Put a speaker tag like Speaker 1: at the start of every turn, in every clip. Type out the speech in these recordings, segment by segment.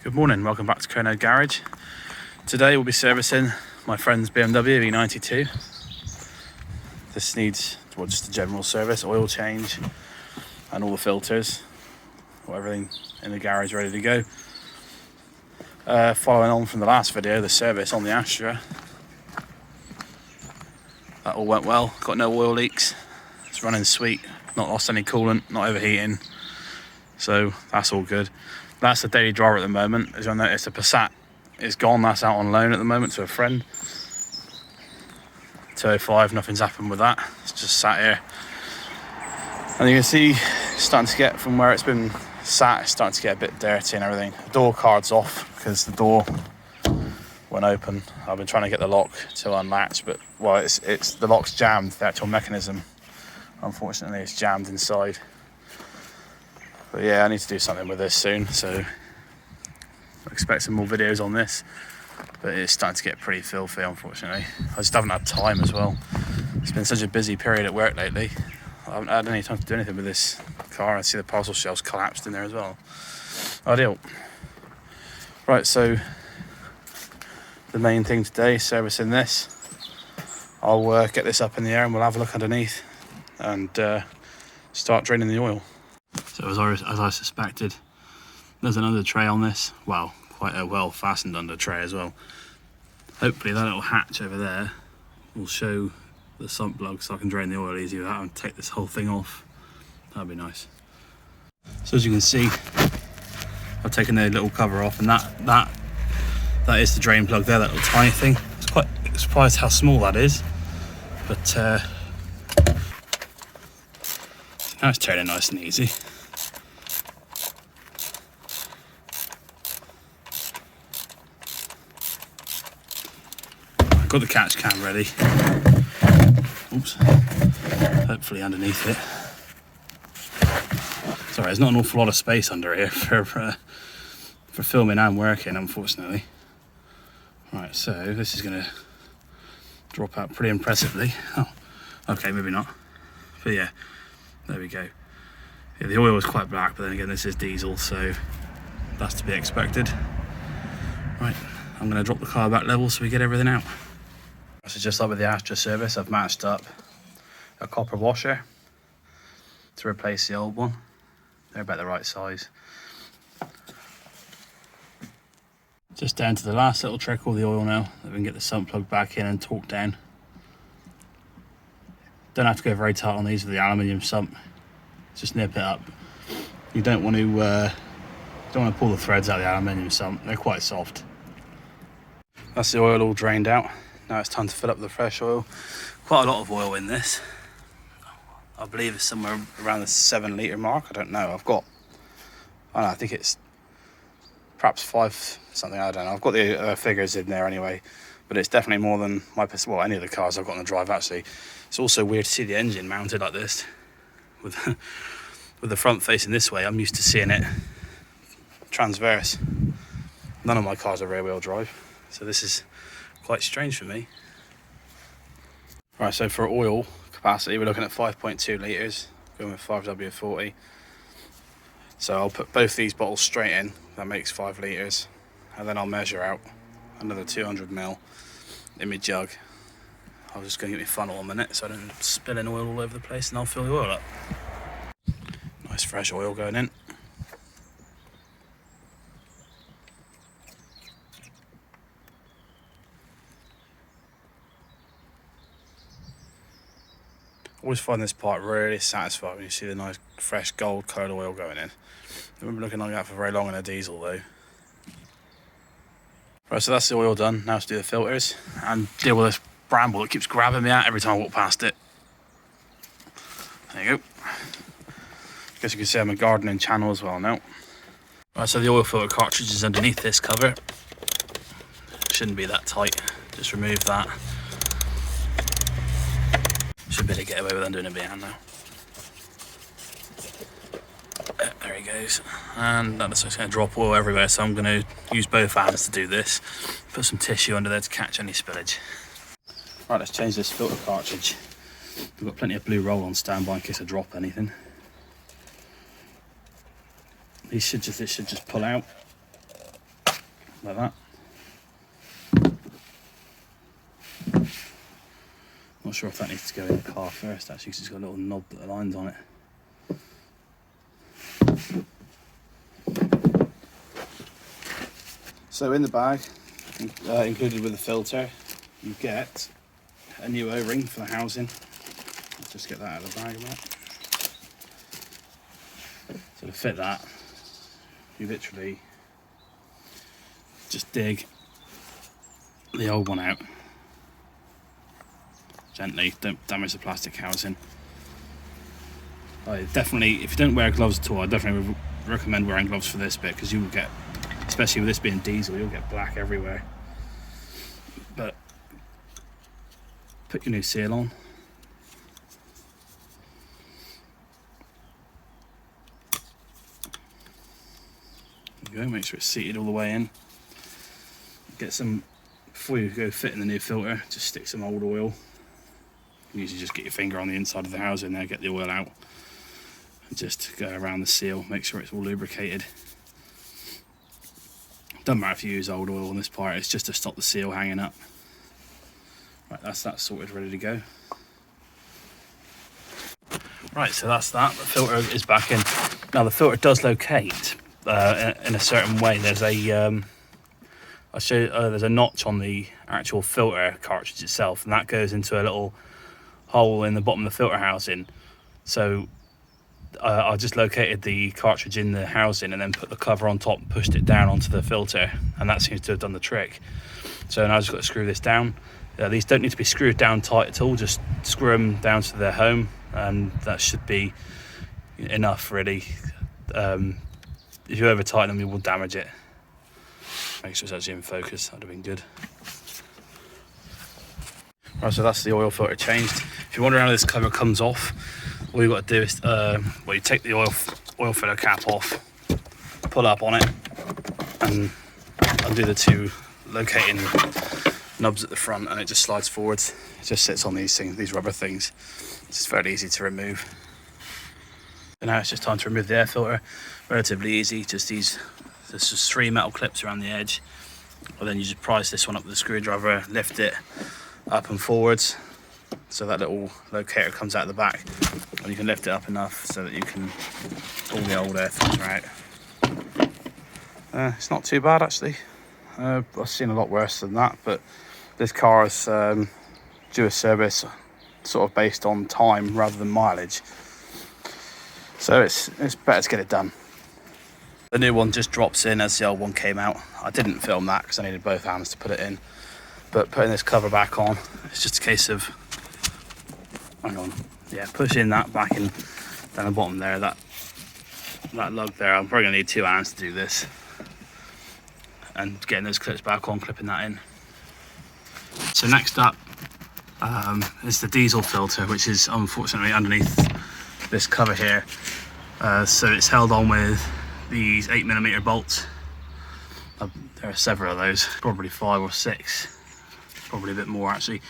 Speaker 1: Good morning, welcome back to Kono Garage. Today we'll be servicing my friend's BMW E92. This needs, well, just a general service, oil change and all the filters, everything in the garage ready to go. Following on from the last video, the service on the Astra. That all went well, got no oil leaks, it's running sweet, not lost any coolant, not overheating, so that's all good. That's the daily driver at the moment. As you'll notice, the Passat is gone. That's out on loan at the moment to a friend. 205, nothing's happened with that. It's just sat here. And you can see, it's starting to get, from where it's been sat, it's starting to get a bit dirty and everything. The door card's off because the door went open. I've been trying to get the lock to unlatch, but, well, it's the lock's jammed, the actual mechanism. Unfortunately, it's jammed inside. But yeah, I need to do something with this soon, so expect some more videos on this. But it's starting to get pretty filthy, unfortunately. I just haven't had time as well. It's been such a busy period at work lately. I haven't had any time to do anything with this car. I see the parcel shelves collapsed in there as well. Ideal. Right, so the main thing today is servicing this. I'll get this up in the air and we'll have a look underneath and start draining the oil. So as I suspected, there's another tray on this. Well, quite a well fastened under tray as well. Hopefully that little hatch over there will show the sump plug so I can drain the oil easy without and take this whole thing off. That'd be nice. So as you can see, I've taken the little cover off, and that is the drain plug there, that little tiny thing. It's quite surprised how small that is, but now it's turning nice and easy. I've got the catch can ready. Oops. Hopefully underneath it. Sorry, there's not an awful lot of space under here for filming and working, unfortunately. Right, so this is going to drop out pretty impressively. Oh, okay, maybe not. But yeah. There we go. Yeah, the oil is quite black, but then again, this is diesel, so that's to be expected. Right, I'm going to drop the car back level so we get everything out. So just like with the Astra service, I've matched up a copper washer to replace the old one. They're about the right size. Just down to the last little trickle of the oil now, that we can get the sump plug back in and torque down. Don't have to go very tight on these with the aluminium sump. Just nip it up. You don't want to pull the threads out of the aluminium sump. They're quite soft. That's the oil all drained out. Now it's time to fill up the fresh oil. Quite a lot of oil in this. I believe it's somewhere around the 7 litre mark. I don't know. I think it's perhaps 5 something. I don't know. I've got the figures in there anyway. But it's definitely more than any of the cars I've got on the drive, actually. It's also weird to see the engine mounted like this, with the front facing this way. I'm used to seeing it transverse. None of my cars are rear wheel drive, so this is quite strange for me. Right, so for oil capacity, we're looking at 5.2 litres, going with 5W40. So I'll put both these bottles straight in, that makes 5 litres, and then I'll measure out another 200ml in my jug. I'm just going to get my funnel a minute so I don't spill in oil all over the place, and I'll fill the oil up. Nice fresh oil going in. Always find this part really satisfying when you see the nice fresh gold coloured oil going in. It won't be looking like that for very long in a diesel though. Right, so that's the oil done. Now to do the filters and deal with this bramble that keeps grabbing me out every time I walk past it. There you go. Guess you can see I'm a gardening channel as well now. Right, so the oil filter cartridge is underneath this cover. Shouldn't be that tight. Just remove that. Should be able to get away with undoing it by hand now. There he goes. And that's just going to drop oil everywhere, so I'm going to use both hands to do this. Put some tissue under there to catch any spillage. Right, let's change this filter cartridge. We've got plenty of blue roll on standby in case I drop anything. This should just pull out. like that. Not sure if that needs to go in the car first actually, because it's got a little knob that aligns on it. So in the bag, included with the filter, you get a new O-ring for the housing. Let's just get that out of the bag a bit. So to fit that, you literally just dig the old one out gently, don't damage the plastic housing. Definitely, if you don't wear gloves at all, I definitely recommend wearing gloves for this bit, because you will get, especially with this being diesel, you'll get black everywhere. But put your new seal on. There you go, make sure it's seated all the way in. Get some, before you go fitting the new filter, just stick some old oil. Usually just get your finger on the inside of the housing there, get the oil out, and just go around the seal, make sure it's all lubricated. Doesn't matter if you use old oil on this part, it's just to stop the seal hanging up. Right, that's that sorted, ready to go. Right, so that's that. The filter is back in. Now the filter does locate in a certain way. There's a I'll show you, there's a notch on the actual filter cartridge itself, and that goes into a little hole in the bottom of the filter housing. So I just located the cartridge in the housing and then put the cover on top and pushed it down onto the filter, and that seems to have done the trick. So now I've just got to screw this down. These don't need to be screwed down tight at all, just screw them down to their home, and that should be enough really. If you over tighten them, you will damage it. Make sure it's actually in focus, that'd have been good. Right, so that's the oil filter changed. If you're wondering how this cover comes off, all you've got to do is, you take the oil filler cap off, pull up on it, and undo the two locating knobs at the front, and it just slides forwards. It just sits on these things, these rubber things. It's just fairly easy to remove. So now it's just time to remove the air filter. Relatively easy, there's just 3 metal clips around the edge. And then you just prise this one up with a screwdriver, lift it up and forwards, so that little locator comes out the back, and you can lift it up enough so that you can pull the old air filter out. It's not too bad actually. I've seen a lot worse than that, but this car is due a service sort of based on time rather than mileage, so it's better to get it done. The new one just drops in as the old one came out. I didn't film that because I needed both hands to put it in, but putting this cover back on, it's just a case of, hang on, yeah, pushing that back in down the bottom there, that lug there. I'm probably gonna need 2 hands to do this, and getting those clips back on, clipping that in. So next up is the diesel filter, which is unfortunately underneath this cover here. So it's held on with these 8mm bolts. There are several of those, probably 5 or 6, probably a bit more actually.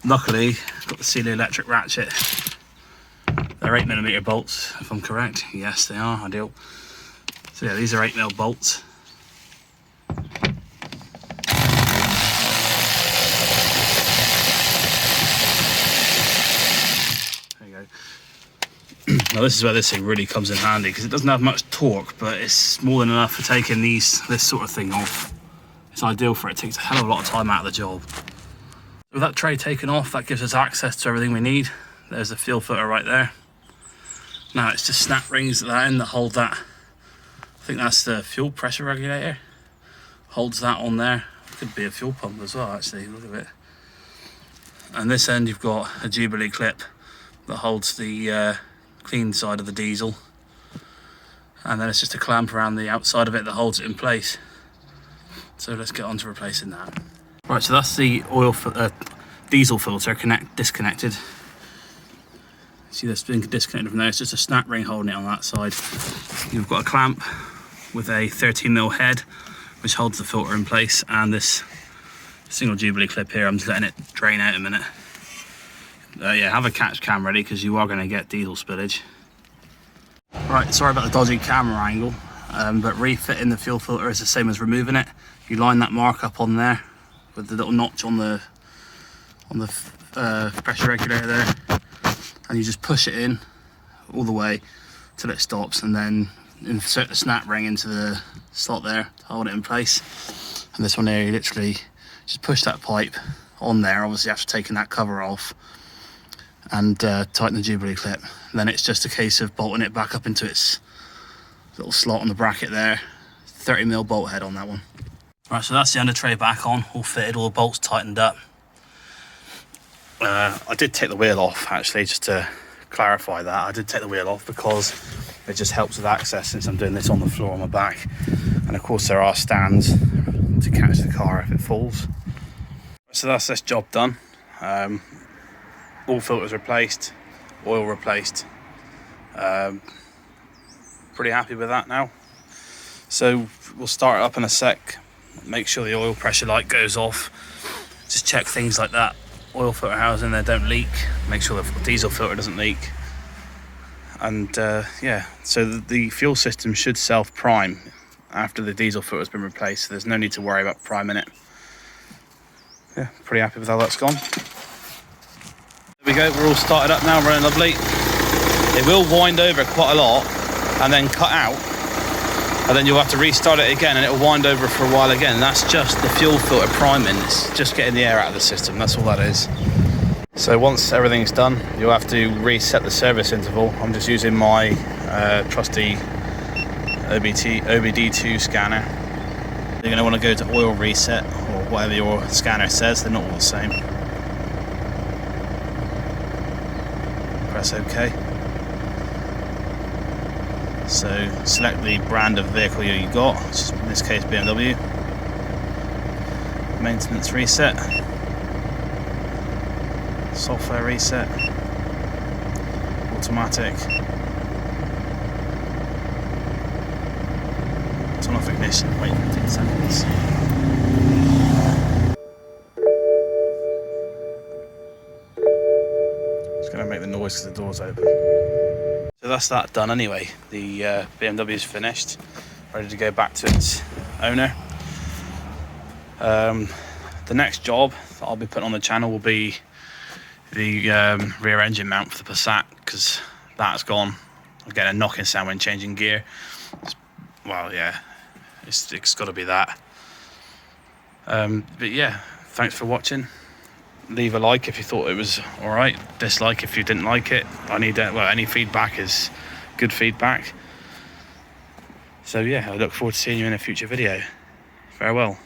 Speaker 1: Luckily, I've got the Sealy electric ratchet. They're 8mm bolts, if I'm correct. Yes, they are, ideal. So yeah, these are 8mm bolts. There you go. Now this is where this thing really comes in handy, because it doesn't have much torque, but it's more than enough for taking this sort of thing off. It's ideal for it. It takes a hell of a lot of time out of the job. With that tray taken off, that gives us access to everything we need. There's the fuel filter right there. Now it's just snap rings at that end that hold that. I think that's the fuel pressure regulator. Holds that on there. Could be a fuel pump as well actually, look at it. And this end you've got a Jubilee clip that holds the clean side of the diesel, and then it's just a clamp around the outside of it that holds it in place. So let's get on to replacing that. Right, so that's the diesel filter disconnected. See, that's been disconnected from there. It's just a snap ring holding it on that side. You've got a clamp with a 13mm head which holds the filter in place, and this single Jubilee clip here. I'm just letting it drain out a minute. Yeah, have a catch cam ready because you are going to get diesel spillage. Right, sorry about the dodgy camera angle. but refitting the fuel filter is the same as removing it. You line that mark up on there with the little notch on the pressure regulator there, and you just push it in all the way till it stops, and then insert the snap ring into the slot there to hold it in place. And this one here, you literally just push that pipe on there, obviously after taking that cover off, and tighten the Jubilee clip. And then it's just a case of bolting it back up into its little slot on the bracket there. 30mm bolt head on that one. Right, so that's the under tray back on, all fitted, all the bolts tightened up. I did take the wheel off, actually, just to clarify that. I did take the wheel off because it just helps with access, since I'm doing this on the floor on my back. And of course there are stands to catch the car if it falls. So that's this job done. All filters replaced, oil replaced. Pretty happy with that now. So we'll start it up in a sec, make sure the oil pressure light goes off, just check things like that. Oil filter housing there don't leak, make sure the diesel filter doesn't leak. And yeah, so the fuel system should self-prime after the diesel filter has been replaced, so there's no need to worry about priming it. Yeah, pretty happy with how that's gone. There we go, we're all started up now, running lovely. It will wind over quite a lot and then cut out, and then you'll have to restart it again and it'll wind over for a while again. And that's just the fuel filter priming, it's just getting the air out of the system, that's all that is. So once everything's done, you'll have to reset the service interval. I'm just using my trusty OBD2 scanner. You're going to want to go to oil reset, or whatever your scanner says, they're not all the same. Press OK. So select the brand of vehicle you got, which is in this case BMW. Maintenance reset. Software reset. Automatic. Turn off ignition, wait 15 seconds. It's going to make the noise because the door's open. So that's that done anyway. The BMW is finished, ready to go back to its owner. The next job that I'll be putting on the channel will be the rear engine mount for the Passat, because that's gone. I'm getting a knocking sound when changing gear. Well, yeah, it's got to be that. But yeah, thanks for watching. Leave a like if you thought it was alright, dislike if you didn't like it. I need well, any feedback is good feedback. So yeah, I look forward to seeing you in a future video. Farewell.